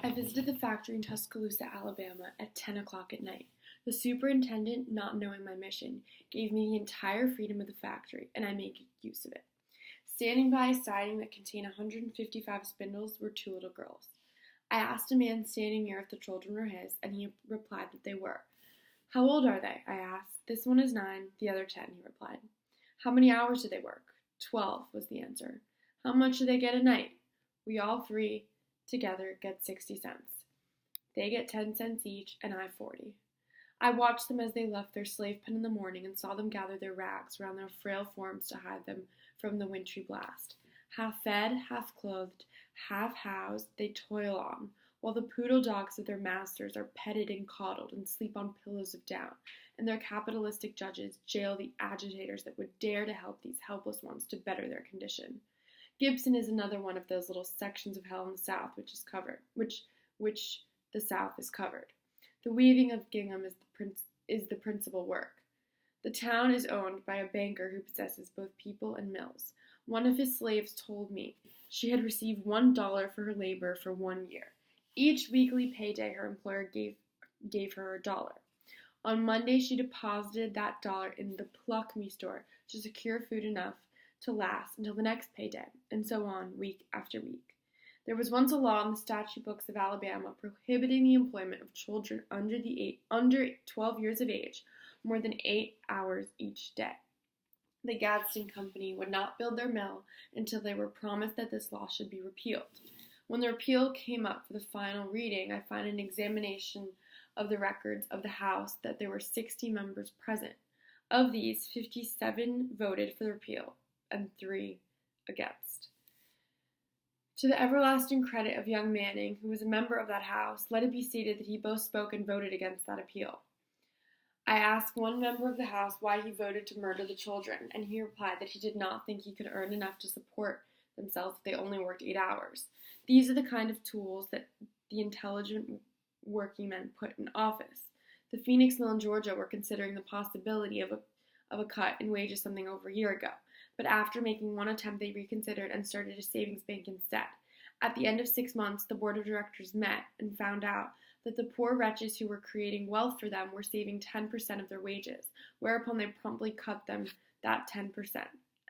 I visited the factory in Tuscaloosa, Alabama at 10 o'clock at night. The superintendent, not knowing my mission, gave me the entire freedom of the factory, and I made use of it. Standing by a siding that contained 155 spindles were two little girls. I asked a man standing near if the children were his, and he replied that they were. How old are they? I asked. This one is 9, the other 10, he replied. How many hours do they work? 12 was the answer. How much do they get a night? We all three together get 60 cents. They get 10 cents each, and I 40. I watched them as they left their slave pen in the morning and saw them gather their rags around their frail forms to hide them from the wintry blast. Half fed, half clothed, half housed, they toil on, while the poodle dogs of their masters are petted and coddled and sleep on pillows of down, and their capitalistic judges jail the agitators that would dare to help these helpless ones to better their condition. Gibson is another one of those little sections of hell in the South which the South is covered. The weaving of gingham is the principal work. The town is owned by a banker who possesses both people and mills. One of his slaves told me she had received $1 for her labor for 1 year. Each weekly payday her employer gave her $1. On Monday, she deposited that dollar in the Pluck Me store to secure food enough to last until the next payday, and so on, week after week. There was once a law in the statute books of Alabama prohibiting the employment of children under 12 years of age more than 8 hours each day. The Gadsden Company would not build their mill until they were promised that this law should be repealed. When the repeal came up for the final reading, I find an examination of the records of the House that there were 60 members present. Of these, 57 voted for the repeal and 3 against. To the everlasting credit of young Manning, who was a member of that House, let it be stated that he both spoke and voted against that appeal. I asked one member of the House why he voted to murder the children, and he replied that he did not think he could earn enough to support themselves if they only worked 8 hours. These are the kind of tools that the intelligent working men put in office. The Phoenix Mill in Georgia were considering the possibility of a cut in wages something over a year ago, but after making one attempt they reconsidered and started a savings bank instead. At the end of 6 months, the board of directors met and found out that the poor wretches who were creating wealth for them were saving 10% of their wages, whereupon they promptly cut them that 10%,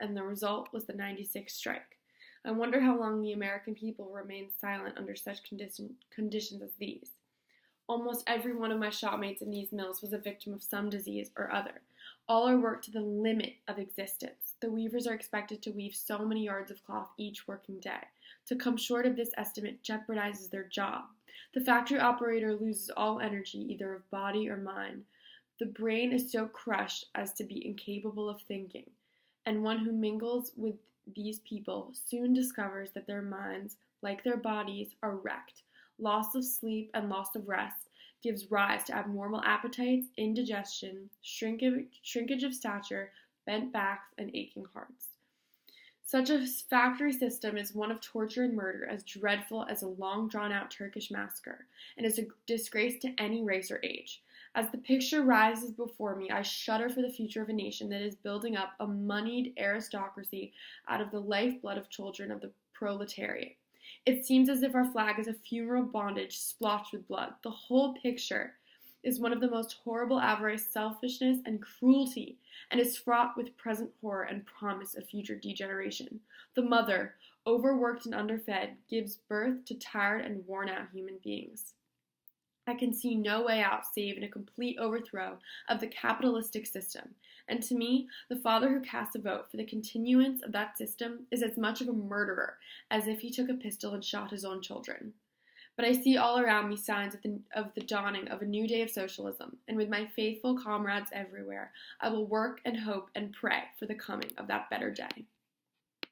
and the result was the '96 strike. I wonder how long the American people will remain silent under such conditions as these. Almost every one of my shopmates in these mills was a victim of some disease or other. All are worked to the limit of existence. The weavers are expected to weave so many yards of cloth each working day. To come short of this estimate jeopardizes their job. The factory operator loses all energy, either of body or mind. The brain is so crushed as to be incapable of thinking, and one who mingles with these people soon discovers that their minds, like their bodies, are wrecked. Loss of sleep and loss of rest gives rise to abnormal appetites, indigestion, shrinkage of stature, bent backs, and aching hearts. Such a factory system is one of torture and murder as dreadful as a long drawn-out Turkish massacre, and is a disgrace to any race or age. As the picture rises before me, I shudder for the future of a nation that is building up a moneyed aristocracy out of the lifeblood of children of the proletariat. It seems as if our flag is a funeral bondage splotched with blood. The whole picture is one of the most horrible avarice, selfishness, and cruelty, and is fraught with present horror and promise of future degeneration. The mother, overworked and underfed, gives birth to tired and worn-out human beings. I can see no way out save in a complete overthrow of the capitalistic system, and to me, the father who casts a vote for the continuance of that system is as much of a murderer as if he took a pistol and shot his own children. But I see all around me signs of the dawning of a new day of socialism, and with my faithful comrades everywhere, I will work and hope and pray for the coming of that better day.